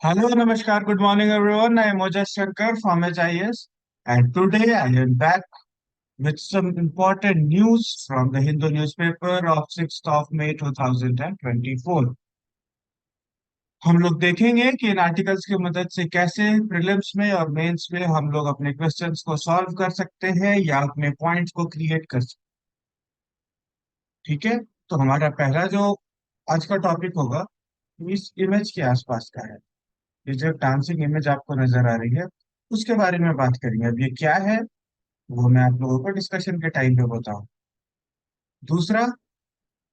Hello, Namaskar, good morning, everyone. I am Ojas Shankar from HIS, and today I am back with some important news from the Hindu newspaper of 6th of May 2024. हम लोग देखेंगे कि इन articles की मदद से कैसे prelims में और मेंस में हम लोग अपने क्वेश्चंस को सॉल्व कर सकते हैं या अपने पॉइंट्स को क्रिएट कर सकते हैं। ठीक है, तो हमारा पहला जो आज का टॉपिक होगा इस इमेज के आसपास का है। ये जो डांसिंग इमेज आपको नजर आ रही है उसके बारे में बात करेंगे। अब ये क्या है वो मैं आप लोगों को डिस्कशन के टाइम पे बताऊं। दूसरा,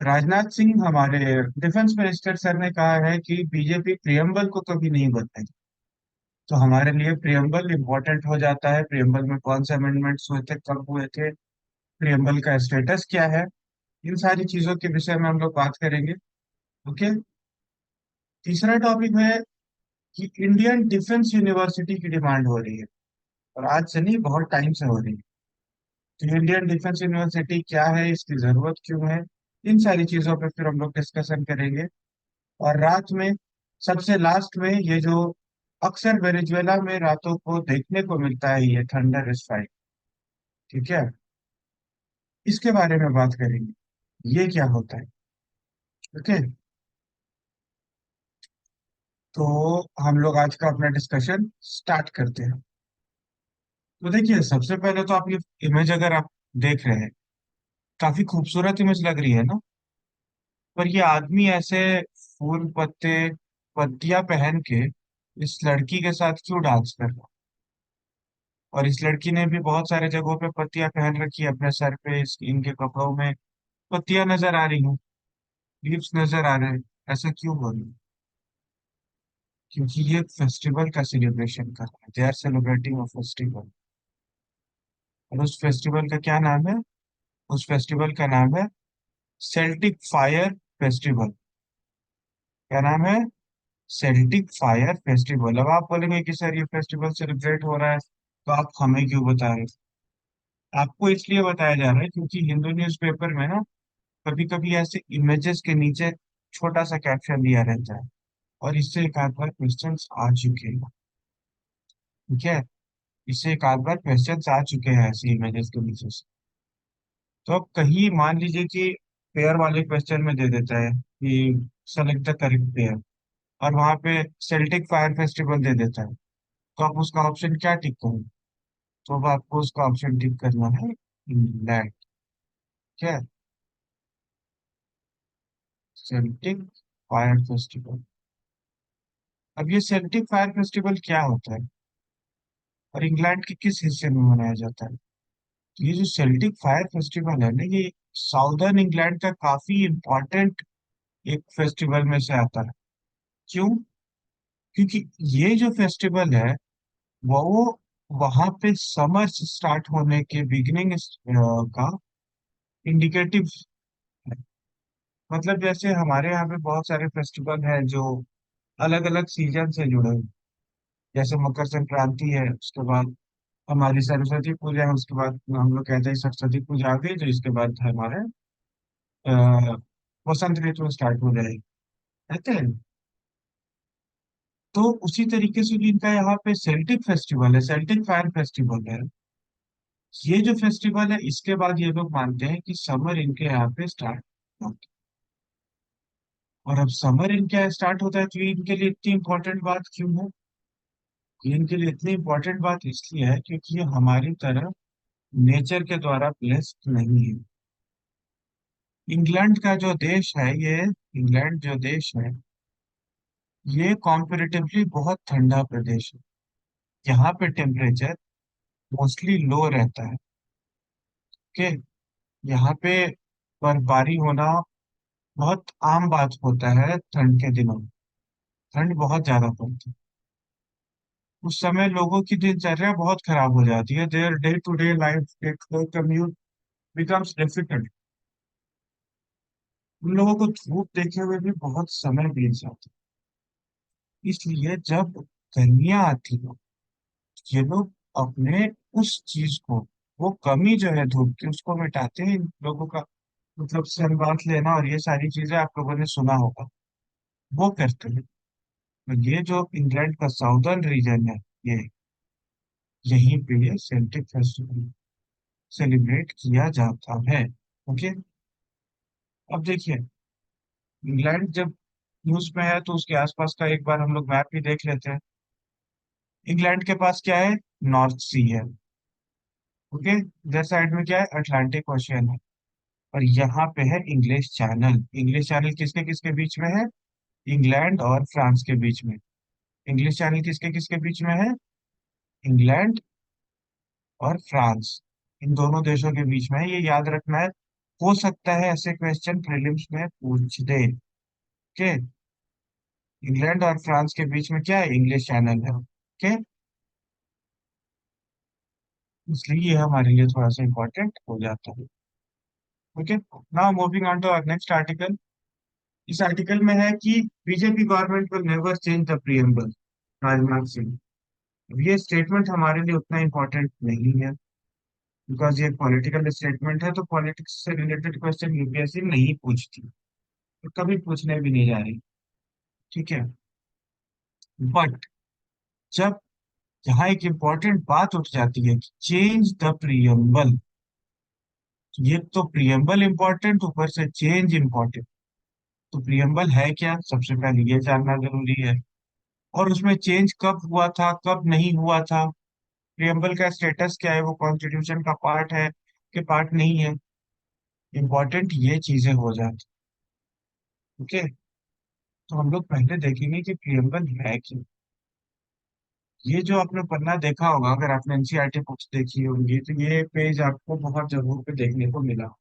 राजनाथ सिंह हमारे डिफेंस मिनिस्टर सर ने कहा है कि बीजेपी प्रियम्बल को कभी नहीं बदलेगी। तो हमारे लिए प्रियम्बल इम्पोर्टेंट हो जाता है। प्रियम्बल में कौन से अमेंडमेंट्स हुए थे, कब हुए थे, प्रियम्बल का स्टेटस क्या है, इन सारी चीजों के विषय में हम लोग बात करेंगे। ओके। तीसरा टॉपिक है कि इंडियन डिफेंस यूनिवर्सिटी की डिमांड हो रही है, और आज से नहीं, बहुत टाइम से हो रही है। तो इंडियन डिफेंस यूनिवर्सिटी क्या है, इसकी जरूरत क्यों है, इन सारी चीजों पर फिर हम लोग डिस्कशन करेंगे। और रात में, सबसे लास्ट में, ये जो अक्सर वेनेजुएला में रातों को देखने को मिलता है, ये थंडर स्ट्राइक, ठीक है, इसके बारे में बात करेंगे। ये क्या होता है। ओके। तो हम लोग आज का अपना डिस्कशन स्टार्ट करते हैं। तो देखिए, सबसे पहले तो आप ये इमेज अगर आप देख रहे हैं, काफी खूबसूरत इमेज लग रही है ना। पर ये आदमी ऐसे फूल पत्ते पत्तियां पहन के इस लड़की के साथ क्यों डांस कर रहा है। और इस लड़की ने भी बहुत सारे जगहों पे पत्तियां पहन रखी है अपने सर पे, इनके कपड़ों में पत्तियां नजर आ रही हैं, लीव्स नजर आ रहे हैं। ऐसा क्यों हो रही है? क्योंकि ये फेस्टिवल का सेलिब्रेशन कर रहा है, they are celebrating a festival. और उस फेस्टिवल का क्या नाम है? उस फेस्टिवल का नाम है सेल्टिक फायर फेस्टिवल। क्या नाम है? Celtic fire festival. अब आप बोलेंगे कि सर ये फेस्टिवल सेलिब्रेट हो रहा है तो आप हमें क्यों बता रहे हैं? आपको इसलिए बताया जा रहा है क्योंकि हिंदू न्यूज़पेपर में ना कभी कभी ऐसे इमेजेस के नीचे छोटा सा कैप्शन दिया रहता है, और इससे एक आध बार क्वेश्चंस आ चुके हैं। ठीक है, इससे एक आध बार क्वेश्चंस आ चुके हैं ऐसे इमेजेस के नीचे से। तो अब कहीं मान लीजिए कि पेयर वाले क्वेश्चन में दे देता है कि सेलेक्ट द करेक्ट पेयर, और वहां पे सेल्टिक फायर फेस्टिवल दे देता है, तो आप उसका ऑप्शन क्या टिक करोगे? तो अब आपको उसका ऑप्शन टिक करना है इंग्लैंड। क्या? Celtic fire festival. अब ये सेल्टिक फायर फेस्टिवल क्या होता है और इंग्लैंड के किस हिस्से में मनाया जाता है? तो ये जो सेल्टिक फायर फेस्टिवल है ना, ये साउदर्न इंग्लैंड का काफी इंपॉर्टेंट एक फेस्टिवल में से आता है। क्यों? क्योंकि ये जो फेस्टिवल है वो वहां पे समर स्टार्ट होने के बिगिनिंग का इंडिकेटिव है। मतलब जैसे हमारे यहाँ पे बहुत सारे फेस्टिवल हैं जो अलग अलग सीजन से जुड़े हुए हैं। जैसे मकर संक्रांति है, उसके बाद हमारी सरस्वती पूजा है, उसके बाद हम लोग कहते हैं सरस्वती पूजा आ गई, तो इसके बाद हमारे अ, वसंत ऋतु स्टार्ट हो जाएगी, कहते हैं। तो उसी तरीके से भी इनका यहाँ पे सेल्टिक फेस्टिवल है, सेल्टिक फायर फेस्टिवल है। ये जो फेस्टिवल है इसके बाद ये लोग मानते हैं कि समर इनके यहाँ पे स्टार्ट होता है। और अब समर इनके यहाँ स्टार्ट होता है तो ये इनके लिए इतनी इंपॉर्टेंट बात क्यों है? ये इनके लिए इतनी इंपॉर्टेंट बात इसलिए है क्योंकि ये हमारी तरह नेचर के द्वारा ब्लेस्ड नहीं है। इंग्लैंड का जो देश है ये, इंग्लैंड जो देश है ये कॉम्पेरेटिवली बहुत ठंडा प्रदेश है। यहाँ पे टेम्परेचर मोस्टली लो रहता है। ओके। यहाँ पे बर्फबारी होना बहुत आम बात होता है ठंड के दिनों में। ठंड बहुत ज्यादा पड़ती है। उस समय लोगों की दिनचर्या बहुत खराब हो जाती है, their day to day life commute becomes difficult. उन लोगों को धूप देखे हुए भी बहुत समय बीत जाता है। इसलिए जब गर्मियां आती है, ये लोग अपने उस चीज को, वो कमी जो है धूप की, उसको मिटाते हैं इन लोगों का। मतलब सनबाथ लेना और ये सारी चीजें आप लोगों ने सुना होगा, वो करते हैं। तो ये जो इंग्लैंड का साउदर्न रीजन है, ये यहीं पे ये सेल्टिक फेस्टिवल सेलिब्रेट किया जाता है। ओके। अब देखिए, इंग्लैंड जब न्यूज में है तो उसके आसपास का एक बार हम लोग मैप भी देख लेते हैं। इंग्लैंड के पास क्या है? नॉर्थ सी है। ओके। इधर साइड में क्या है? अटलांटिक ओशियन है। और यहाँ पे है इंग्लिश चैनल। इंग्लिश चैनल किसके किसके बीच में है? इंग्लैंड और फ्रांस के बीच में। इंग्लिश चैनल किसके किसके बीच में है? इंग्लैंड और फ्रांस, इन दोनों देशों के बीच में है। ये याद रखना है। हो सकता है ऐसे क्वेश्चन प्रीलिम्स में पूछ दे। ओके। इंग्लैंड और फ्रांस के बीच में क्या है? इंग्लिश चैनल है। ओके। इसलिए ये हमारे लिए थोड़ा सा इंपॉर्टेंट हो जाता है। Okay. Now moving on to our next article. इस आर्टिकल में है कि BJP government will never change the preamble, Rajnath Singh. अब ये स्टेटमेंट हमारे लिए उतना इम्पोर्टेंट नहीं है, बिकॉज ये पॉलिटिकल स्टेटमेंट है, तो पॉलिटिक्स से रिलेटेड क्वेश्चन यूपीएससी नहीं पूछती, तो कभी पूछने भी नहीं जा रही। ठीक है। बट जब यहाँ एक इम्पोर्टेंट बात उठ जाती है कि चेंज द प्रीएम्बल, ये तो प्रीएम्बल इम्पोर्टेंट, ऊपर से चेंज इम्पोर्टेंट। तो प्रीएम्बल है क्या, सबसे पहले ये जानना जरूरी है। और उसमें चेंज कब हुआ था, कब नहीं हुआ था। प्रीएम्बल का स्टेटस क्या है, वो कॉन्स्टिट्यूशन का पार्ट है कि पार्ट नहीं है। इम्पोर्टेंट ये चीजें हो जाती। ओके। तो हम लोग पहले देखेंगे कि प्रीएम्बल है क्या। ये जो आपने पन्ना देखा होगा, अगर आपने एनसीईआरटी बुक्स देखी होंगी, तो ये पेज आपको बहुत जगहों पे देखने को मिला।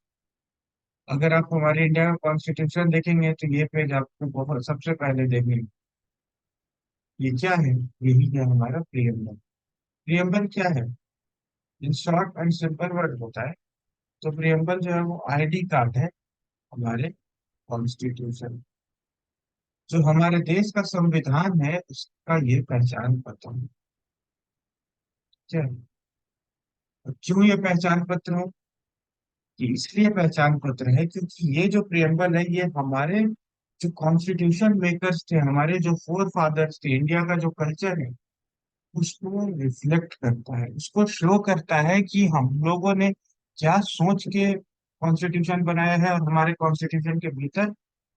अगर आप हमारे इंडिया का कॉन्स्टिट्यूशन देखेंगे तो ये पेज आपको बहुत सबसे पहले देखेंगे। ये क्या है? यही है हमारा प्रीएम्बल। प्रीएम्बल क्या है? In short and simple word होता है। तो प्रीएम्बल जो है वो आईडी कार्ड है हमारे कॉन्स्टिट्यूशन। जो हमारे देश का संविधान है उसका ये पहचान पत्र है। ठीक है। और क्यों ये पहचान पत्र है? कि इसलिए पहचान पत्र है क्योंकि ये जो प्रियम्बल है ये हमारे जो कॉन्स्टिट्यूशन मेकर्स थे, हमारे जो फोर फादर्स थे, इंडिया का जो कल्चर है उसको रिफ्लेक्ट करता है, उसको शो करता है कि हम लोगों ने क्या सोच के कॉन्स्टिट्यूशन बनाया है और हमारे कॉन्स्टिट्यूशन के भीतर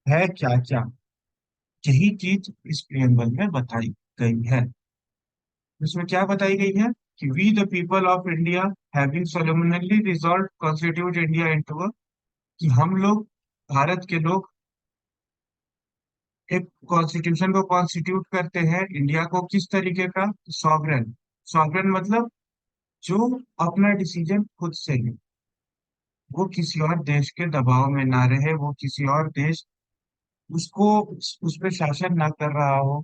है क्या क्या। यही चीज इस प्रियम्बल में बताई गई है। इसमें क्या बताई गई है कि we the people of India having solemnly resolve constitute India into, कि हम लोग भारत के लोग एक कॉन्स्टिट्यूशन को कॉन्स्टिट्यूट करते हैं इंडिया को, किस तरीके का? सॉवरेन। सॉवरेन मतलब जो अपना डिसीजन खुद से ले, वो किसी और देश के दबाव में ना रहे, वो किसी और देश उसको उस पर शासन ना कर रहा हो,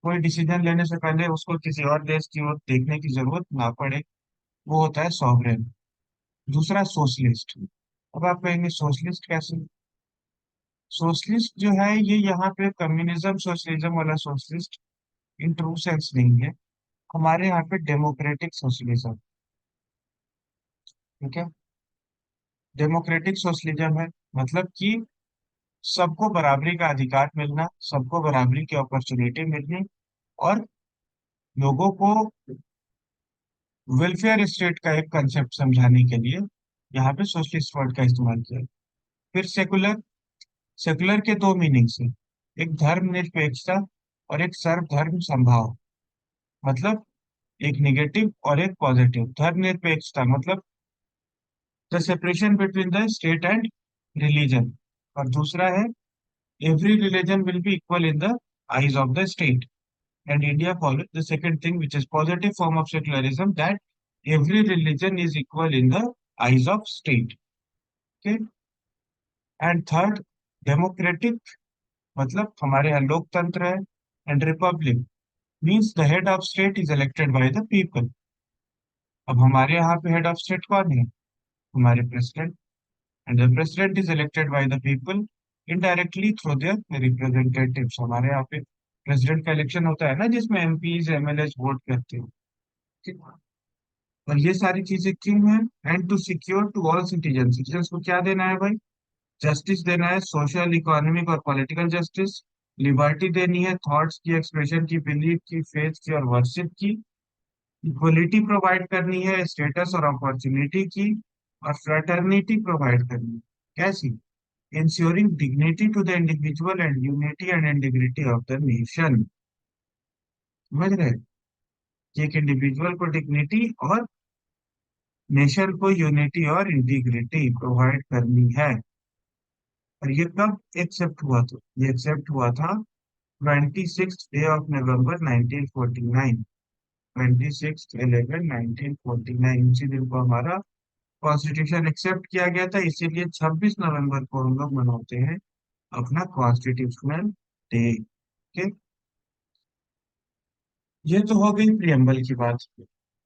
कोई डिसीजन लेने से पहले उसको किसी और देश की ओर देखने की जरूरत ना पड़े, वो होता है सॉवरेन। दूसरा सोशलिस्ट। अब आप कहेंगे सोशलिस्ट कैसे? सोशलिस्ट जो है ये यहाँ पे कम्युनिज्म सोशलिज्म वाला सोशलिस्ट इन ट्रू सेंस नहीं है। हमारे यहाँ पे डेमोक्रेटिक सोशलिज्म। ठीक है। डेमोक्रेटिक सोशलिज्म है मतलब कि सबको बराबरी का अधिकार मिलना, सबको बराबरी की अपॉर्चुनिटी मिलनी, और लोगों को वेलफेयर स्टेट का एक कंसेप्ट समझाने के लिए यहाँ पे सोशलिस्ट वर्ड का इस्तेमाल किया। फिर सेकुलर। सेकुलर के दो मीनिंग्स हैं, एक धर्मनिरपेक्षता और एक सर्वधर्म समभाव। मतलब एक निगेटिव और एक पॉजिटिव। धर्मनिरपेक्षता मतलब the separation between the state and religion. और दूसरा है every religion will be equal in the eyes of the state. And India followed the second thing, which is positive form of secularism, that every religion is equal in the eyes of state. Okay. And third, democratic मतलब हमारे यहाँ लोकतंत्र है। And Republic means the head of state is elected by the people. अब हमारे यहाँ पे head of state कौन है? हमारे president. And the president is elected by the people indirectly through their representatives. हमारे यहाँ पे प्रेसिडेंट का इलेक्शन होता है ना, जिसमें एमपीज एमएलए वोट करते हैं। ठीक है? और ये सारी चीजें क्यों हैं? And to secure to all citizen, citizen को क्या देना है भाई? जस्टिस देना है, सोशल इकोनॉमिक और पॉलिटिकल जस्टिस। लिबर्टी देनी है थॉट्स की, एक्सप्रेशन की, बिलीफ की, फेथ की और वर्शिप की। इक्वलिटी प्रोवाइड करनी है स्टेटस और अपॉर्चुनिटी की। और फ्रेटर्निटी प्रोवाइड करनी है। कैसी? Ensuring dignity to the individual and unity and integrity of the nation. समझ रहे? कि एक इंडिविजुअल को डिग्निटी और नेशन को यूनिटी और इंटीग्रिटी प्रोवाइड करनी है। और ये कब एक्सेप्ट हुआ? था ये एक्सेप्ट हुआ था 26 डे ऑफ नवंबर 1949। 26/11/1949 उसी दिन को हमारा कॉन्स्टिट्यूशन एक्सेप्ट किया गया था, इसीलिए 26 नवंबर को हम लोग मनाते हैं अपना कॉन्स्टिट्यूशनल डे के। ये तो हो गई प्रियम्बल की बात।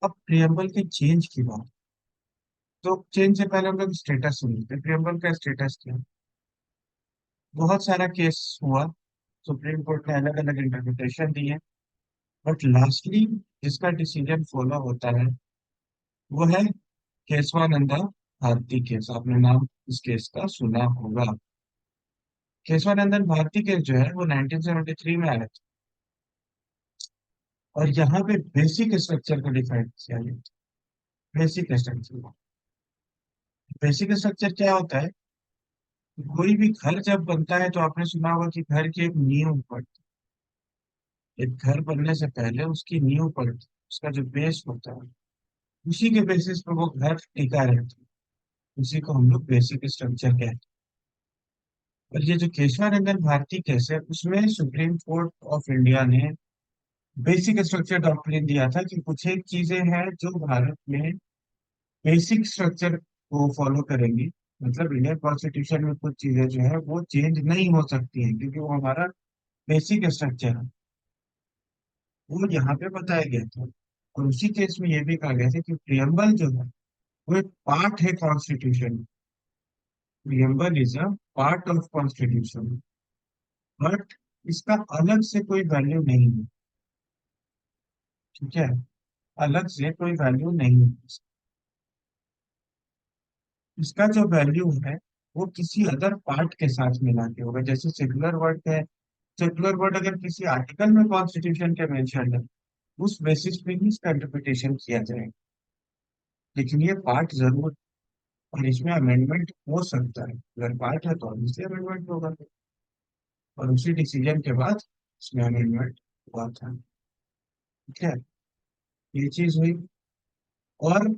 अब प्रियम्बल के चेंज की बात। तो चेंज से पहले हम लोग स्टेटस सुनते हैं, प्रियम्बल का स्टेटस क्या है। बहुत सारा केस हुआ, सुप्रीम कोर्ट ने अलग अलग इंटरप्रिटेशन दी है, बट लास्टली जिसका डिसीजन फॉलो होता है वो है केशवानंदा भारती केस। आपने नाम इस केस का सुना होगा। केशवानंदन भारती केस जो है वो 1973 में आया था। और यहाँ पे बेसिक स्ट्रक्चर को डिफाइन किया गया। बेसिक स्ट्रक्चर, बेसिक स्ट्रक्चर क्या होता है? कोई भी घर जब बनता है तो आपने सुना होगा कि घर की एक नींव पड़ती है। एक घर बनने से पहले उसकी नींव पड़ती है, उसका जो बेस होता है, उसी के बेसिस पे वो घर टिका रहता है। उसी को हम लोग बेसिक स्ट्रक्चर कहते हैं। और ये जो केशवानंदन भारती केस है उसमें सुप्रीम कोर्ट ऑफ इंडिया ने बेसिक स्ट्रक्चर डॉक्ट्रिन दिया था कि कुछ एक चीजें हैं जो भारत में बेसिक स्ट्रक्चर को फॉलो करेंगी। मतलब इंडियन कॉन्स्टिट्यूशन में कुछ चीजें जो है वो चेंज नहीं हो सकती हैं क्योंकि वो हमारा बेसिक स्ट्रक्चर है। वो यहाँ पे बताया गया था। और उसी केस में ये भी कहा गया था कि प्रियम्बल जो है वो एक पार्ट है constitution. Preamble is a part of constitution, but इसका अलग से कोई वैल्यू नहीं है। ठीक है? अलग से कोई वैल्यू नहीं है। इसका जो वैल्यू है वो किसी अदर पार्ट के साथ मिला के होगा। जैसे सेक्युलर वर्ड है, सेक्युलर वर्ड अगर किसी आर्टिकल में कॉन्स्टिट्यूशन के मेंशन है उस बेसिस पे ही इसका इंटरप्रिटेशन किया जाएगा। लेकिन ये पार्ट जरूर, और इसमें अमेंडमेंट हो सकता है। अगर पार्ट है तो ऑब्वियसली अमेंडमेंट होगा। और उसी डिसीजन के बाद इसमें अमेंडमेंट हुआ था। ठीक है? ये चीज हुई। और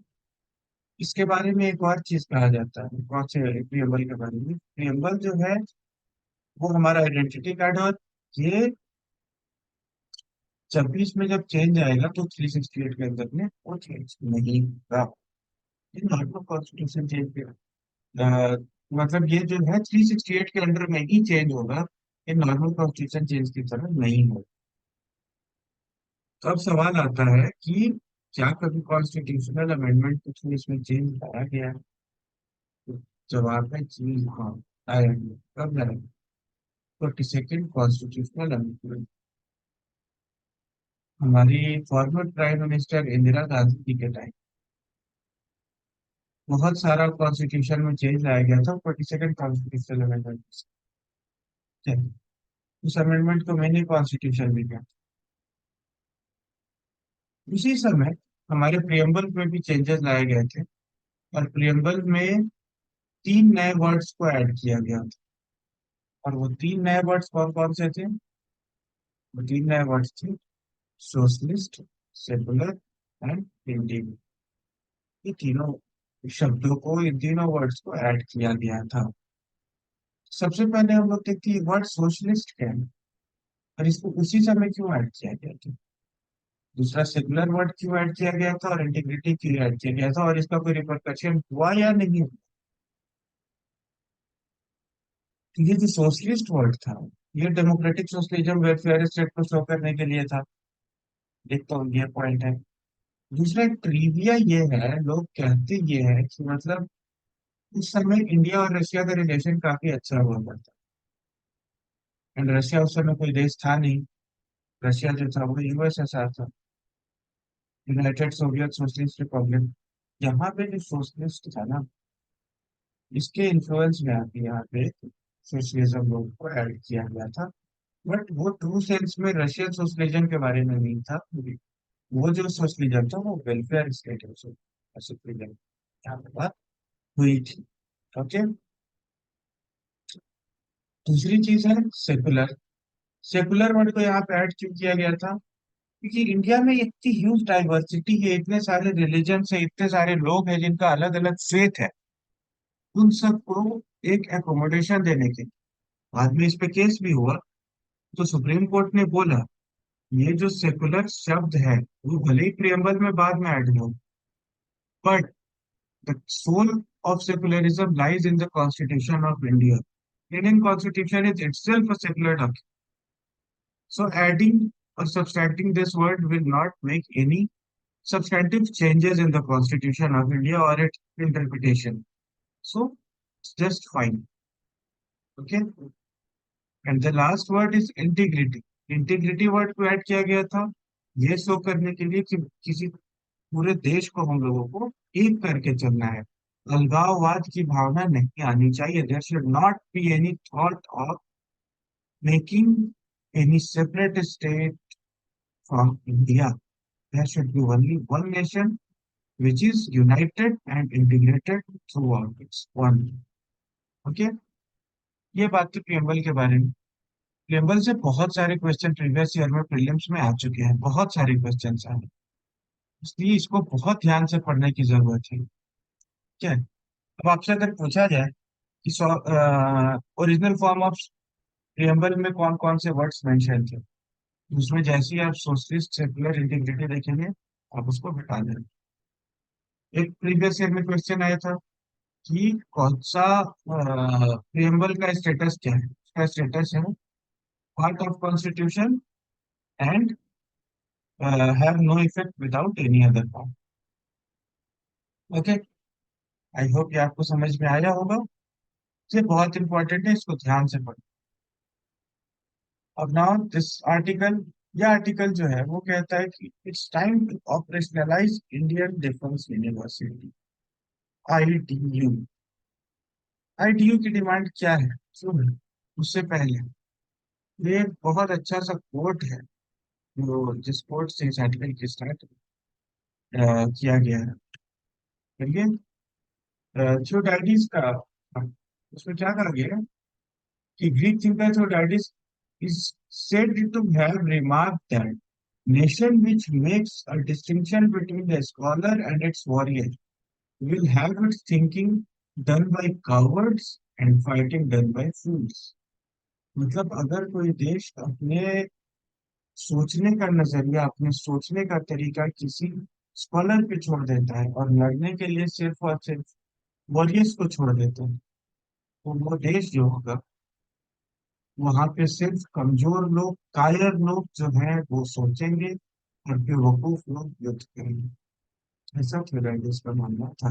इसके बारे में एक और चीज कहा जाता है, कौन से प्रियम्बल के बारे में। प्रियम्बल जो है वो हमारा आइडेंटिटी कार्ड। और ये 26 में जब चेंज आएगा तो 368 के अंदर में वो चेंज नहीं होगा। ये नॉर्मल कॉन्स्टिट्यूशन चेंज मतलब ये जो है 368 के अंडर में ही चेंज होगा। ये नॉर्मल कॉन्स्टिट्यूशन चेंज की तरह नहीं होगा। तो अब सवाल आता है कि क्या कभी कॉन्स्टिट्यूशनल अमेंडमेंट कुछ में इसमें चेंज लाया गया है? तो जवाब है जी हाँ, आया गया। कब लाया? 42nd constitutional amendment. हमारी former prime minister Indira Gandhi ji के टाइम बहुत सारा कॉन्स्टिट्यूशन में चेंज लाया गया था 42nd कॉन्स्टिट्यूशनल अमेंडमेंट से। उस अमेंडमेंट को मैंने कॉन्स्टिट्यूशन भी किया। उसी समय हमारे प्रियम्बल में भी चेंजेस लाए गए थे। और प्रियम्बल में 3 नए वर्ड्स को ऐड किया गया था। और वो 3 नए वर्ड्स कौन कौन से थे? वो 3 नए वर्ड्स थे सोशलिस्ट, सेकुलर एंड इंडियन। ये तीनों शब्दों को, इन तीनों वर्ड्स को ऐड किया गया था। सबसे पहले हम लोग देखते हैं वर्ड सोशलिस्ट क्या है और इसको उसी समय क्यों ऐड किया गया था। दूसरा सेकुलर वर्ड क्यों ऐड किया गया था और इंटीग्रिटी क्यों ऐड किया गया था और इसका कोई रिपरकशन हुआ या नहीं हुआ। तो ये जो सोशलिस्ट वर्ड था ये डेमोक्रेटिक सोशलिज्म वेलफेयर स्टेट को शो करने के लिए था। एक तो ये पॉइंट है। दूसरा ट्रिविया ये है, लोग कहते ये है कि मतलब उस समय इंडिया और रशिया का रिलेशन काफी अच्छा हुआ करता। एंड रशिया उस समय कोई देश था नहीं। रशिया जो था वो यूएसएसआर था, यूनाइटेड सोवियत सोशलिस्ट रिपब्लिक। यहाँ पे जो सोशलिस्ट था ना, इसके इन्फ्लुएंस में आके यहाँ पे सोशलिज्म लोग को ऐड किया गया था। बट वो ट्रू सेंस में रशियन सोशलिज्म के बारे में नहीं था। वो जो सोशलिज्म था वो वेलफेयर स्टेट सोशलिज्म यहाँ पे बात हुई थी। ओके। दूसरी चीज है सेकुलर। सेकुलर वर्ड को यहाँ पे ऐड क्यों किया गया था? क्योंकि इंडिया में इतनी ह्यूज डाइवर्सिटी है, इतने सारे रिलीजन है, इतने सारे लोग हैं जिनका अलग अलग फेथ है। उन सबको एक एकोमोडेशन देने के बाद में इस पे केस भी हुआ। तो सुप्रीम कोर्ट ने बोला ये जो सेकुलर शब्द है वो भले ही प्रियम्बल में बाद में ऐड हो, but the soul of secularism lies in the Constitution of India. Indian Constitution is itself a secular document. So adding or subtracting this word will not make any substantive changes in the Constitution of India or its interpretation. So it's just fine. Okay. And the last word is integrity. Integrity word को add किया गया था ये show करने के लिए कि किसी पूरे देश को हम लोगों को एक करके चलना है। अलगाववाद की भावना नहीं आनी चाहिए। There should not be any thought of making any separate state from India. There should be only one nation which is united and integrated throughout its one. Okay. ये बात थी प्रियम्बल के बारे में। प्रियम्बल से बहुत सारे क्वेश्चन प्रीवियस ईयर में प्रीलिम्स में आ चुके हैं, बहुत सारे क्वेश्चन आए, इसलिए इसको बहुत ध्यान से पढ़ने की जरूरत है। क्या है? अब आपसे अगर पूछा जाए कि ओरिजिनल फॉर्म ऑफ प्रियम्बल में कौन कौन से वर्ड्स मेंशन थे, उसमें जैसे ही आप सोशलिस्ट सेकुलर इंटीग्रिटी देखेंगे आप उसको हटा देंगे। एक प्रीवियस ईयर में क्वेश्चन आया था कि कौन सा प्रियम्बल का स्टेटस क्या है। उसका स्टेटस है part of constitution and have no effect without any other part. Okay. I hope ये आपको समझ में आया होगा। ये बहुत इंपॉर्टेंट है, इसको ध्यान से पढ़ें। अब नाउ दिस आर्टिकल, यह आर्टिकल जो है वो कहता है कि it's time to operationalize Indian defence university, IDU. IDU की डिमांड क्या है सुन। उससे पहले ये बहुत अच्छा सा कोट है जो जिस कोट से इस आर्टिकल की स्टार्ट किया गया है। चलिए, थ्योडाइडिस का उसमें क्या कहा गया है कि Greek thinker Thucydides is said to have remarked that nation which makes a distinction between the scholar and its warrior will have its thinking done by cowards and fighting done by fools। मतलब अगर कोई देश अपने सोचने का नजरिया, अपने सोचने का तरीका किसी स्कॉलर पे छोड़ देता है और लड़ने के लिए सिर्फ और सिर्फ वॉरियर्स को छोड़ देता है, तो वो देश जो होगा वहां पे सिर्फ कमजोर लोग, कायर लोग जो हैं वो सोचेंगे और बेवकूफ लोग युद्ध करेंगे। ऐसा थ्योडाइटिस का मानना था।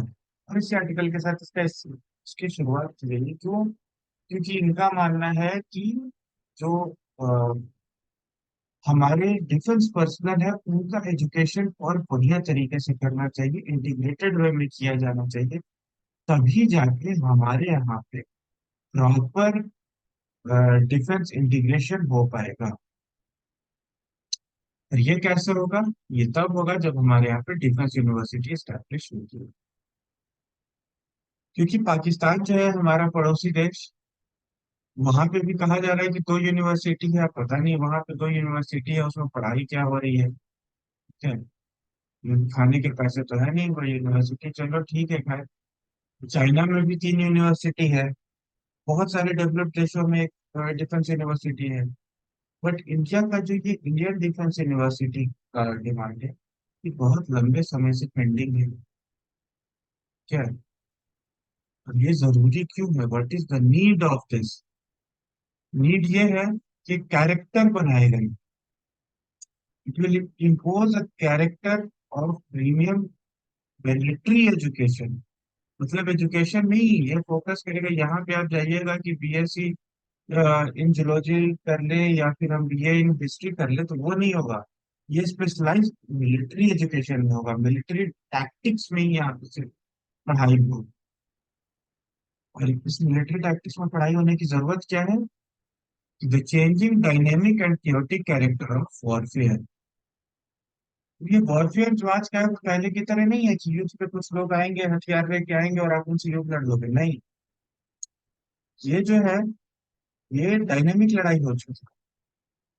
और इस आर्टिकल के साथ इसकी शुरुआत की गई। क्यों? क्योंकि इनका मानना है कि जो हमारे डिफेंस पर्सनल है उनका एजुकेशन और बढ़िया तरीके से करना चाहिए, इंटीग्रेटेड वे में किया जाना चाहिए। तभी जाके हमारे यहाँ पे प्रॉपर डिफेंस इंटीग्रेशन हो पाएगा। और ये कैसे होगा? ये तब होगा जब हमारे यहाँ पे डिफेंस यूनिवर्सिटी स्टैब्लिश होगी। क्योंकि पाकिस्तान जो है हमारा पड़ोसी देश, वहां पे भी कहा जा रहा है कि दो यूनिवर्सिटी है। पता नहीं वहां पे दो यूनिवर्सिटी है उसमें पढ़ाई क्या हो रही है। ठीक है। खाने के पैसे तो है नहीं वो यूनिवर्सिटी, चलो ठीक है खैर। चाइना में भी तीन यूनिवर्सिटी है। बहुत सारे डेवलप्ड देशों में एक डिफेंस यूनिवर्सिटी है। बट इंडिया का जो ये इंडियन डिफेंस यूनिवर्सिटी का डिमांड है ये बहुत लंबे समय से पेंडिंग है। क्या है? अब ये जरूरी क्यों है? What is the need of this? Need ये है कि कैरेक्टर बनाए गए। It will impose a character of premium military education. मतलब एजुकेशन नहीं, ये फोकस करेगा यहाँ पे आप जाइएगा कि बीएससी इन जूलॉजी कर ले या फिर हम बीए इन हिस्ट्री कर ले, तो वो नहीं होगा। ये स्पेशलाइज मिलिट्री एजुकेशन में होगा, मिलिट्री टैक्टिक्स में ही यहाँ से पढ़ाई होगी। और इस मिलिट्री टैक्टिक्स में पढ़ाई होने की जरूरत क्या है? The changing dynamic and chaotic character of warfare. ये वॉरफेयर जो आज का है वो पहले की तरह नहीं है कि युद्ध पे कुछ लोग आएंगे हथियार लेके आएंगे और आप उनसे युद्ध लड़ लोगे, नहीं। ये जो है, ये डायनेमिक लड़ाई हो चुकी है।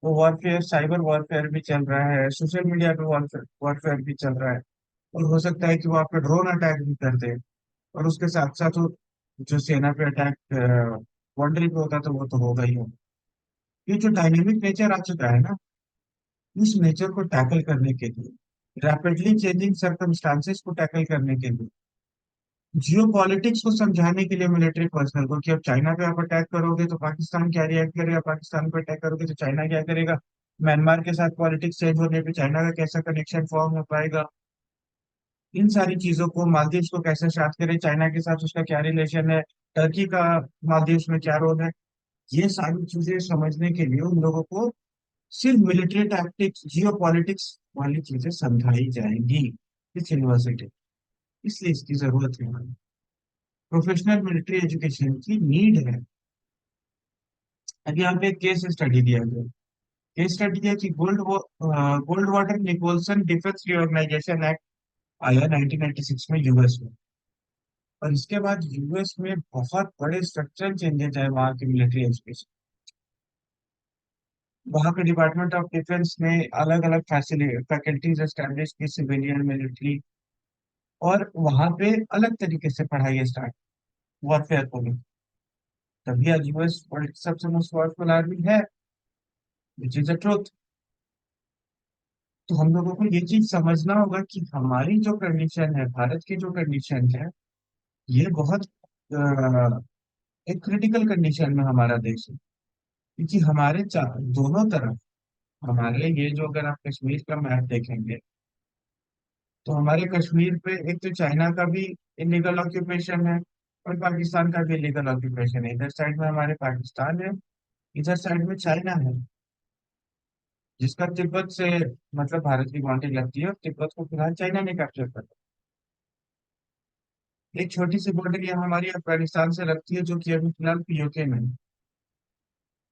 वो वॉरफेयर, साइबर वॉरफेयर भी चल रहा है, सोशल मीडिया पे वॉरफेयर वॉरफेयर भी चल रहा है। और हो सकता है कि वो आप पे ड्रोन अटैक भी कर दे। और उसके साथ साथ वो जो सेना पे अटैक बाउंड्री पे होता है तो वो तो होगा ही होगा। ये जो डायनेमिक नेचर आ चुका है ना, इस नेचर को टैकल करने के लिए, रैपिडली चेंजिंग सर्कमस्टांसेस को टैकल करने के लिए, जियो पॉलिटिक्स को समझाने के लिए मिलिट्री पर्सनल को कि अब चाइना पे आप अटैक करोगे तो पाकिस्तान क्या रिएक्ट करेगा, पाकिस्तान पे अटैक करोगे तो चाइना क्या करेगा, म्यांमार के साथ पॉलिटिक्स चेंज होने पे चाइना का कैसा कनेक्शन फॉर्म हो पाएगा, इन सारी चीजों को, मालदीव्स को कैसे शांत करे, चाइना के साथ उसका क्या रिलेशन है, टर्की का मालदीव्स में क्या रोल है, ये सारी चीजें समझने के लिए उन लोगों को सिर्फ मिलिट्री टैक्टिक्स, जियो पॉलिटिक्स वाली चीजें समझाई जाएंगी इस यूनिवर्सिटी। इसलिए इसकी जरूरत है, प्रोफेशनल मिलिट्री एजुकेशन की नीड है। अभी यहाँ पे एक केस स्टडी दिया गया। केस स्टडी दिया कि Goldwater Nicholson defence reorganisation act आया 1996 में यूएस में। और इसके बाद यूएस में बहुत बड़े स्ट्रक्चरल चेंजेस आए वहाँ की मिलिट्री एजुकेशन। वहाँ के डिपार्टमेंट ऑफ डिफेंस ने अलग अलग फैकल्टीज एस्टेब्लिश की, सिविलियन, मिलिट्री। और वहाँ पे अलग तरीके से पढ़ाई स्टार्ट, वॉरफेयर को भी। तभी आज यूएस वर्ल्ड की सबसे मोस्ट पावरफुल आर्मी है, विच इज द ट्रुथ। तो हम लोगों को ये चीज समझना होगा कि हमारी जो कंडीशन है, भारत की जो कंडीशन है, ये बहुत एक क्रिटिकल कंडीशन में हमारा देश है। क्योंकि हमारे दोनों तरफ, हमारे ये जो, अगर आप कश्मीर का मैप देखेंगे तो हमारे कश्मीर पे एक तो चाइना का भी इलीगल ऑक्यूपेशन है और पाकिस्तान का भी इलीगल ऑक्यूपेशन है। इधर साइड में हमारे पाकिस्तान है, इधर साइड में चाइना है, जिसका तिब्बत से मतलब भारत की बाउंड्री लगती है, और तिब्बत को फिलहाल चाइना ने कैप्चर कर लिया। एक छोटी सी बॉर्डर यहाँ हमारी अफगानिस्तान से लगती है, जो कि अभी फिलहाल पीओके में है।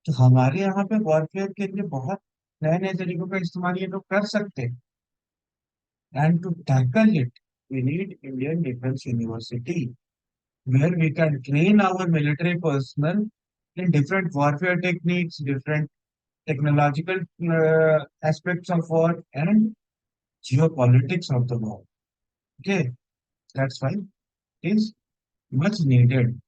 तो हमारे यहाँ पे वॉरफेयर के लिए बहुत नए नए तरीकों का इस्तेमाल ये लोग कर सकते हैं। And to tackle it, we need Indian defence university where we can train our military personnel in different warfare techniques, different technological aspects of war, and geopolitics of the war. Okay, that's why it is much needed.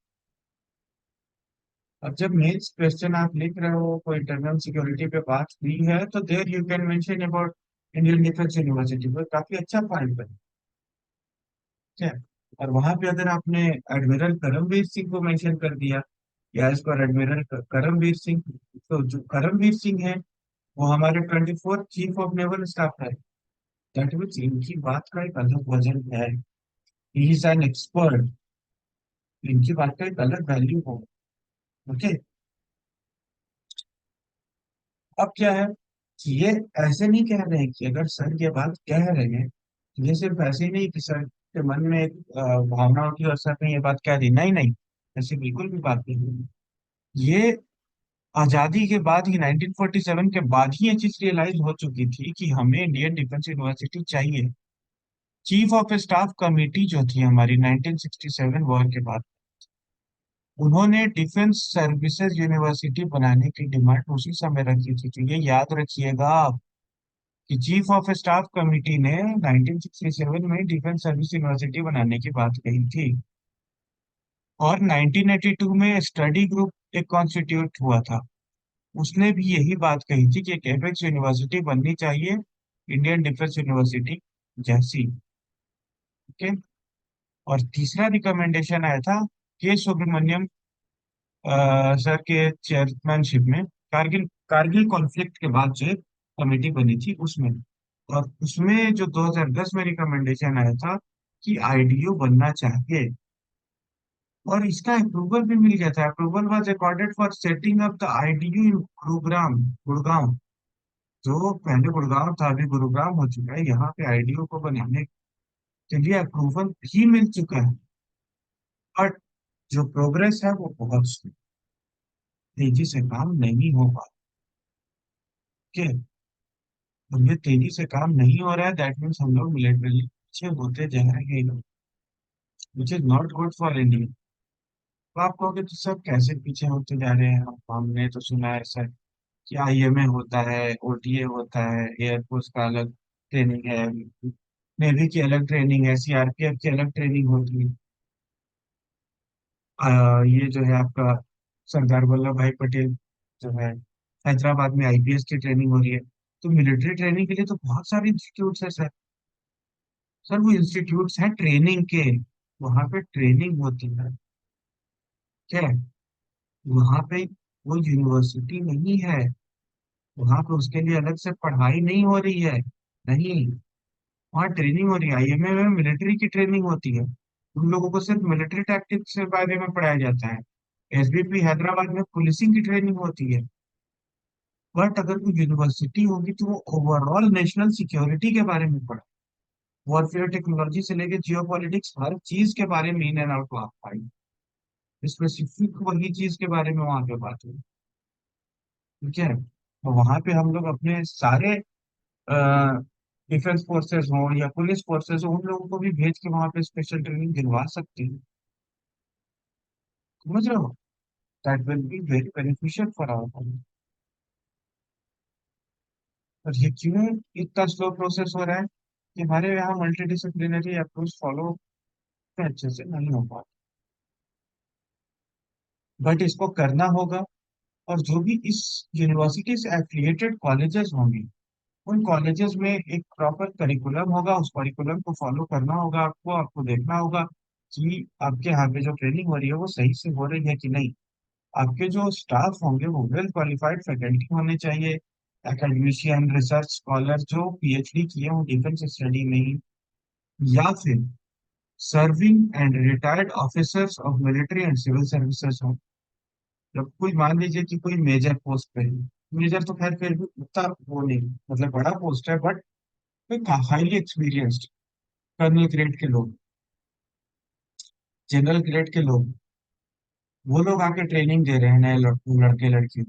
अब जब mains question आप लिख रहे हो, कोई internal security पे बात हुई है, तो there you can mention about Indian defence university, पर काफी अच्छा पॉइंट है। ठीक है। और वहां पे अगर आपने एडमिरल करमवीर सिंह को मेंशन कर दिया, या as per admiral Karambir Singh, तो जो करमवीर सिंह है वो हमारे 24th chief of naval staff है। दैट मीन्स इनकी बात का एक अलग वजन है, ही इज एन एक्सपर्ट, इनकी बात का एक अलग वैल्यू हो। ओके। अब क्या है कि ये ऐसे नहीं कह रहे हैं कि अगर सर ये बात कह रहे हैं तो ये सिर्फ ऐसे ही नहीं कि सर के मन में एक भावना उठी और सर ने ये बात कह दी, नहीं नहीं, ऐसी बिल्कुल भी बात नहीं है। ये आजादी के बाद ही, 1947 के बाद ही ये चीज रियलाइज हो चुकी थी कि हमें इंडियन डिफेंस यूनिवर्सिटी चाहिए। चीफ ऑफ स्टाफ कमेटी जो थी हमारी 1967 वॉर के बाद, उन्होंने डिफेंस सर्विसेज यूनिवर्सिटी बनाने की डिमांड उसी समय रखी थी। तो ये याद रखिएगा आप कि चीफ ऑफ स्टाफ कमेटी ने 1967 में डिफेंस सर्विस यूनिवर्सिटी बनाने की बात कही थी। और 1982 में स्टडी ग्रुप एक कॉन्स्टिट्यूट हुआ था, उसने भी यही बात कही थी कि एक एपेक्स यूनिवर्सिटी बननी चाहिए, इंडियन डिफेंस यूनिवर्सिटी जैसी। ओके। और तीसरा रिकमेंडेशन आया था के सुब्रमण्यम सर के चेयरमैनशिप में, कारगिल कारगिल कॉन्फ्लिक्ट के बाद जो कमेटी बनी थी उसमें। और उसमें जो 2010 में रिकमेंडेशन आया था कि आईडीओ बनना चाहिए, और इसका अप्रूवल भी मिल गया था। Approval was accorded for setting up the IDU in Gurugram, Gurgaon. जो पहले गुड़गांव था अभी गुरुग्राम हो चुका है, यहाँ पे आईडीओ को बनाने के लिए अप्रूवल भी मिल चुका है। बट जो प्रोग्रेस है वो बहुत slow। तेजी से काम नहीं हो पा के और ये तेजी से काम नहीं हो रहा है, दैट मीन्स हम लोग मिलिट्री पीछे होते जा रहे हैं, which is not good for India. तो आप कहोगे तो सब कैसे पीछे होते जा रहे हैं? हमने तो सुना है सर कि आईएमए होता है, ओटीए होता है, एयरफोर्स का अलग ट्रेनिंग है, नेवी की अलग ट्रेनिंग है, सीआरपीएफ की अलग ट्रेनिंग होती है। ये जो है आपका सरदार वल्लभ भाई पटेल जो है, हैदराबाद में आईपीएस की ट्रेनिंग हो रही है। तो मिलिट्री ट्रेनिंग के लिए तो बहुत सारे इंस्टीट्यूट है सर। सर वो इंस्टीट्यूट्स हैं ट्रेनिंग के, वहां पे ट्रेनिंग होती है, क्या है? वहां पे वो यूनिवर्सिटी नहीं है, वहां पे उसके लिए अलग से पढ़ाई नहीं हो रही है, नहीं। वहाँ ट्रेनिंग हो रही है, आईएमए में मिलिट्री की ट्रेनिंग होती है, उन लोगों को सिर्फ मिलिट्री टैक्टिक्स के बारे में पढ़ाया जाता है। एसबीपी हैदराबाद में पुलिसिंग की ट्रेनिंग होती है। बट अगर कोई यूनिवर्सिटी होगी तो वो ओवरऑल नेशनल सिक्योरिटी के बारे में पढ़ा, वॉरफेयर टेक्नोलॉजी से लेके जियो पॉलिटिक्स हर चीज के बारे में इन एंड आउट आप पाएंगे। स्पेसिफिक वही चीज के बारे में वहां पे बात हुई, ठीक है? तो वहां पे हम लोग अपने सारे डिफेंस फोर्सेस हो या पुलिस फोर्सेस हो, उन लोगों को भी भेज के वहां पे स्पेशल ट्रेनिंग दिलवा सकते हैं। समझ रहे हो? That will be very beneficial for our. और ये क्यों इतना स्लो प्रोसेस हो रहा है कि हमारे यहाँ मल्टी डिसिप्लिनरी अप्रोच फॉलो अच्छे से नहीं हो पा। बट इसको करना होगा। और जो भी इस यूनिवर्सिटी से एफिलिएटेड कॉलेजेस होंगे, उन कॉलेजेस में एक प्रॉपर करिकुलम होगा, उस करिकुलम को फॉलो करना होगा आपको। आपको देखना होगा कि आपके यहाँ पे जो ट्रेनिंग हो रही है वो सही से हो रही है कि नहीं। आपके जो स्टाफ होंगे वो वेल क्वालिफाइड फैकल्टी होने चाहिए, एकेडमिशियन, रिसर्च स्कॉलर जो पीएचडी किए हों डिफेंस स्टडी में ही, या फिर serving and retired officers of military and civil services हो। जब कोई मान लीजिए कि कोई मेजर पोस्ट पे है, मेजर तो खैर फिर भी उतना वो नहीं, मतलब बड़ा पोस्ट है, बट कोई हाईली एक्सपीरियंस्ड कर्नल ग्रेड के लोग, जनरल ग्रेड के लोग, वो लोग आके ट्रेनिंग दे रहे हैं नए लड़के लड़की।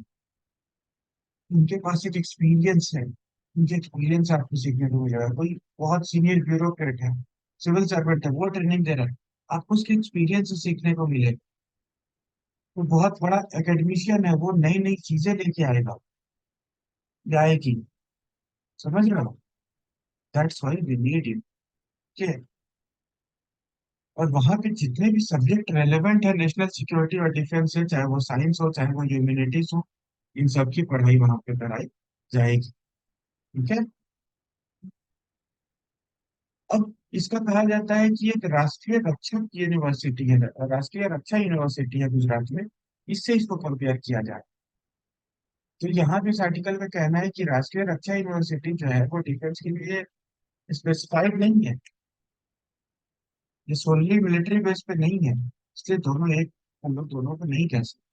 उनके पास एक एक्सपीरियंस है, उनके एक्सपीरियंस आपको सीखने को मिलेगा। कोई बहुत सीनियर ब्यूरोक्रेट है, सिविल सर्वेंट है, वो ट्रेनिंग दे रहा है, आपको उसके एक्सपीरियंस से सीखने को मिलेगा। वो बहुत बड़ा एकेडमिशियन है, वो नई नई चीजें लेके आएगा या आएगी। समझ रहे हो? That's why we need it. और वहां पे जितने भी सब्जेक्ट रेलेवेंट है नेशनल सिक्योरिटी और डिफेंस से, चाहे वो साइंस हो चाहे वो ह्यूमैनिटीज हो, इन सब की पढ़ाई वहां पे कराई जाएगी, ठीक है? अब इसका कहा जाता है कि एक राष्ट्रीय रक्षा यूनिवर्सिटी है, राष्ट्रीय रक्षा यूनिवर्सिटी है गुजरात में, इससे इसको कंपेयर किया जाए। तो यहाँ पे इस आर्टिकल में कहना है कि राष्ट्रीय रक्षा यूनिवर्सिटी जो है वो डिफेंस के लिए स्पेसिफाइड नहीं है, ये सोनली मिलिट्री बेस पे नहीं है, इसलिए दोनों एक, हम लोग दोनों को नहीं कह सकते।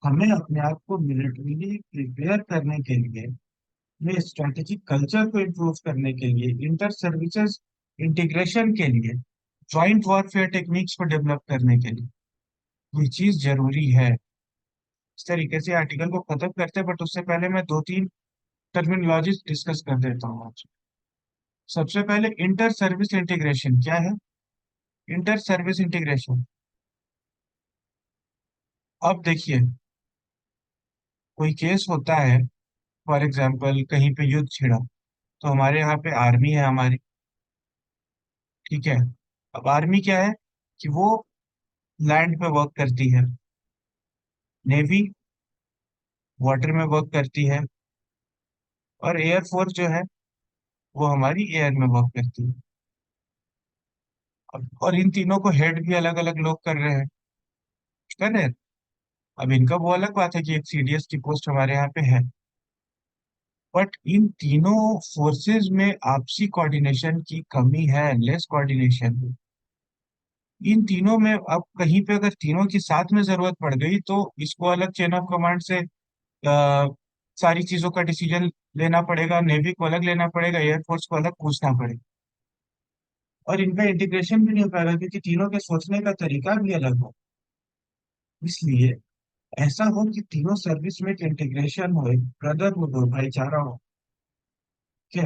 हमें अपने आप को मिलिट्रीली प्रिपेयर करने के लिए, में स्ट्रेटेजिक कल्चर को इम्प्रूव करने के लिए, इंटर सर्विसेज इंटीग्रेशन के लिए, ज्वाइंट वॉरफेयर टेक्निक्स को डेवलप करने के लिए ये चीज जरूरी है। इस तरीके से आर्टिकल को खत्म करते हैं, बट उससे पहले मैं दो तीन टर्मिनोलॉजी डिस्कस कर देता हूँ आज। सबसे पहले इंटर सर्विस इंटीग्रेशन क्या है? इंटर सर्विस इंटीग्रेशन, अब देखिए, कोई केस होता है, फॉर एग्जाम्पल कहीं पे युद्ध छिड़ा, तो हमारे यहाँ पे आर्मी है हमारी, ठीक है? अब आर्मी क्या है कि वो लैंड पे वर्क करती है, नेवी वाटर में वर्क करती है, और एयरफोर्स जो है वो हमारी एयर में वर्क करती है। और इन तीनों को हेड भी अलग अलग लोग कर रहे हैं, कर रहे हैं। अब इनका वो अलग बात है कि एक सीडीएस की पोस्ट हमारे यहाँ पे है, बट इन तीनों फोर्सेस में आपसी कोऑर्डिनेशन की कमी है, लेस कोऑर्डिनेशन। इन तीनों में अब कहीं पे अगर तीनों की साथ में जरूरत पड़ गई तो इसको अलग चेन ऑफ कमांड से सारी चीजों का डिसीजन लेना पड़ेगा, नेवी को अलग लेना पड़ेगा, एयरफोर्स को अलग पूछना पड़ेगा। और इनका इंटीग्रेशन भी नहीं हो पाएगा क्योंकि तीनों के सोचने का तरीका भी अलग हो। इसलिए ऐसा हो कि तीनों सर्विस में एक इंटीग्रेशन हो, एक ब्रदरहुड हो, भाईचारा हो। क्या,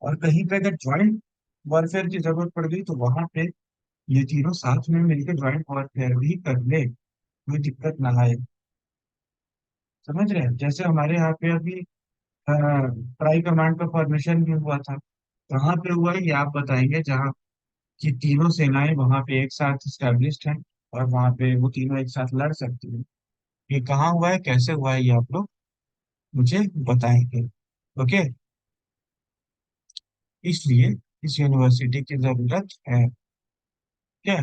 और कहीं पे अगर ज्वाइंट वॉरफेयर की जरूरत पड़ गई तो वहां पे ये तीनों साथ में मिलकर ज्वाइंट वॉरफेयर भी कर ले, कोई दिक्कत ना आए। समझ रहे हैं? जैसे हमारे यहाँ पे अभी ट्राई कमांड का फॉर्मेशन भी हुआ था, कहाँ पे हुआ है ये आप बताएंगे, जहाँ की तीनों सेनाएं वहां पे एक साथ स्टैब्लिश्ड हैं और वहां पे वो तीनों एक साथ लड़ सकती हैं। ये कहाँ हुआ है, कैसे हुआ है, ये आप लोग मुझे बताएंगे। ओके, इसलिए इस यूनिवर्सिटी की जरूरत है। क्या,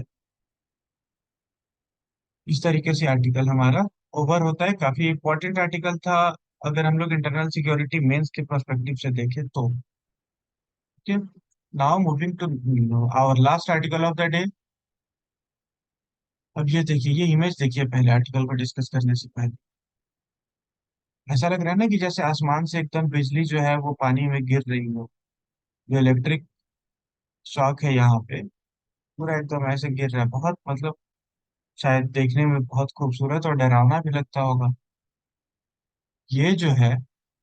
इस तरीके से आर्टिकल हमारा ओवर होता है, काफी इंपॉर्टेंट आर्टिकल था अगर हम लोग इंटरनल सिक्योरिटी मेंस के पर्सपेक्टिव से देखें तो। Now moving to our last article of the day. अब ये देखिए, ये इमेज देखिए पहले आर्टिकल को डिस्कस करने से पहले। ऐसा लग रहा है ना कि जैसे आसमान से एकदम बिजली जो है वो पानी में गिर रही हो। जो इलेक्ट्रिक शॉक है यहाँ पे, पूरा एकदम ऐसे गिर रहा है, बहुत मतलब शायद देखने में बहुत खूबसूरत और डरावना भी लगता होगा। ये जो है,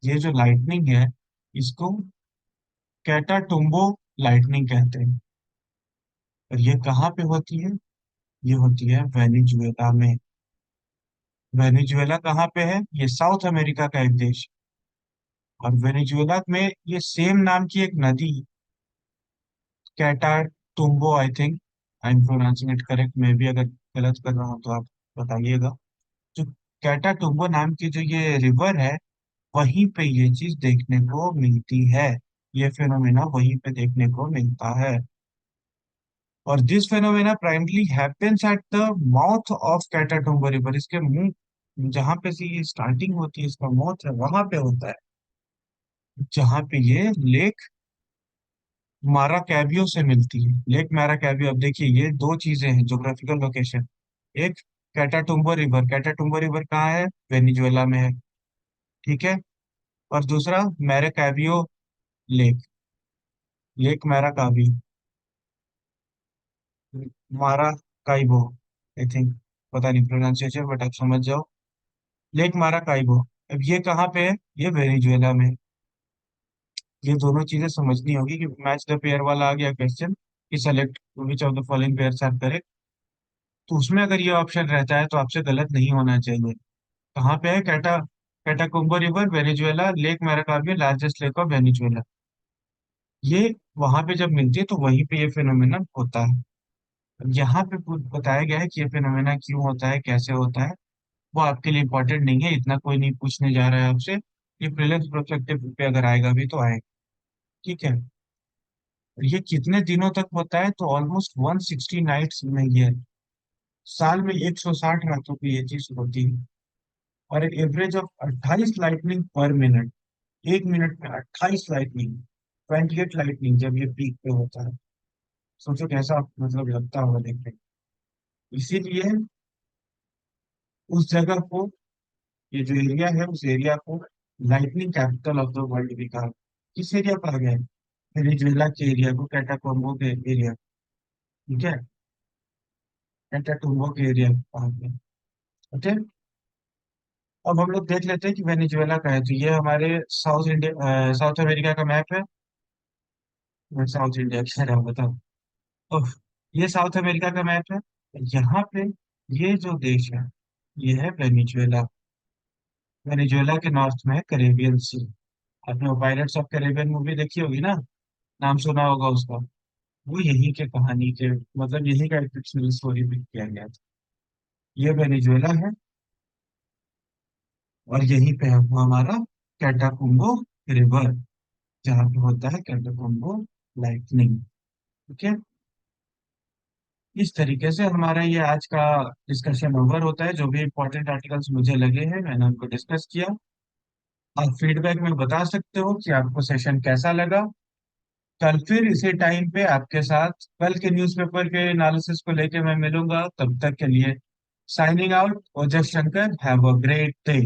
ये जो लाइटनिंग है, इसको कैटाटुम्बो लाइटनिंग कहते हैं। और ये कहाँ पे होती है? ये होती है वेनेजुएला में। वेनेजुएला कहाँ पे है? ये साउथ अमेरिका का एक देश। और वेनेजुएला में ये सेम नाम की एक नदी, Catatumbo, I think I am pronouncing it correct, मैं भी अगर गलत कर रहा हूँ तो आप बताइएगा। जो कैटाटुम्बो नाम की जो ये रिवर है, वहीं पे ये चीज देखने को मिलती है। ये फिनोमेना वहीं पे देखने को मिलता है। और this phenomena primarily happens at the mouth of Catatumbo river. इसके मुंह, जहां पे से ये स्टार्टिंग होती है, इसका माउथ है, वहां पे होता है, जहां पे ये लेक मारा कैबियो से मिलती है। लेक मारा कैबियो, अब देखिए ये दो चीजें हैं, ज्योग्राफिकल लोकेशन। एक, कैटाटुम्बो रिवर कहाँ है? वेनिजुएला में है। ठीक है। और दूसरा मैराकैबियो लेक, लेक मैराकाबी, मारा काइबो, आई थिंक, पता नहीं प्रोनाउंसिएशन, बट आप समझ जाओ। लेक मारा काइबो। अब ये कहाँ पे है? ये वेनेजुएला में है। ये दोनों चीजें समझनी होगी कि मैच द पेयर वाला आ गया क्वेश्चन कि select which of the following pairs are correct. तो उसमें अगर ये ऑप्शन रहता है तो आपसे गलत नहीं होना चाहिए। कहाँ पे है? Catatumbo river, Venezuela, lake Maracaibo, largest lake of Venezuela. ये वहां पे जब मिलती है तो वहीं पे ये फिनोमेना होता है। अब यहाँ पे बताया गया है कि ये फिनोमेना क्यों होता है, कैसे होता है। वो आपके लिए इंपॉर्टेंट नहीं है, इतना कोई नहीं पूछने जा रहा है आपसे। ये प्रीलिम्स प्रोस्पेक्टिव पे अगर आएगा भी तो आएगा। ठीक है। ये कितने दिनों तक होता है? तो ऑलमोस्ट 160 नाइट्स में ये, साल में 160 रातों की ये चीज होती है। और एक एवरेज ऑफ 28 लाइटनिंग पर मिनट। एक मिनट में 28 लाइटनिंग, 28 लाइटनिंग जब ये पीक पे होता है। सोचो कैसा मतलब लगता होगा देखने में। इसीलिए उस जगह को, ये जो एरिया है उस एरिया को lightning capital of the world भी कहा। किस एरिया कहा गया है? वेनेजुएला के एरिया को कैटाकोम्बो के एरिया। ठीक है, कैटाकोम्बो के एरिया को कहा गया। ओके। अब हम लोग देख लेते हैं कि वेनेजुएला का है, तो ये हमारे साउथ इंडिया, साउथ अमेरिका का मैप है। मैं साउथ इंडिया कह रहा हूँ, बताओ। ओह, ये साउथ अमेरिका का मैप है। यहाँ पे ये जो देश है, ये है वेनेजुएला। वेनेजुएला के नॉर्थ में है कैरेबियन सी। आपने वो पायरेट्स ऑफ कैरेबियन मूवी देखी होगी ना, नाम सुना होगा उसका। वो यही के कहानी के, मतलब यही का एक फिक्शनल स्टोरी पिक किया गया था। ये वेनेजुएला है, और यहीं पे है वो हमारा कैटाकुम्बो रिवर, जहाँ पे होता है कैटाकुम्बो लाइटनिंग। ठीक है। इस तरीके से हमारा ये आज का डिस्कशन ओवर होता है। जो भी इंपॉर्टेंट आर्टिकल्स मुझे लगे हैं मैंने उनको डिस्कस किया। आप फीडबैक में बता सकते हो कि आपको सेशन कैसा लगा। कल फिर इसी टाइम पे आपके साथ कल के न्यूज़पेपर के एनालिसिस को लेके मैं मिलूंगा। तब तक के लिए signing out, Ojas Shankar, have a great day.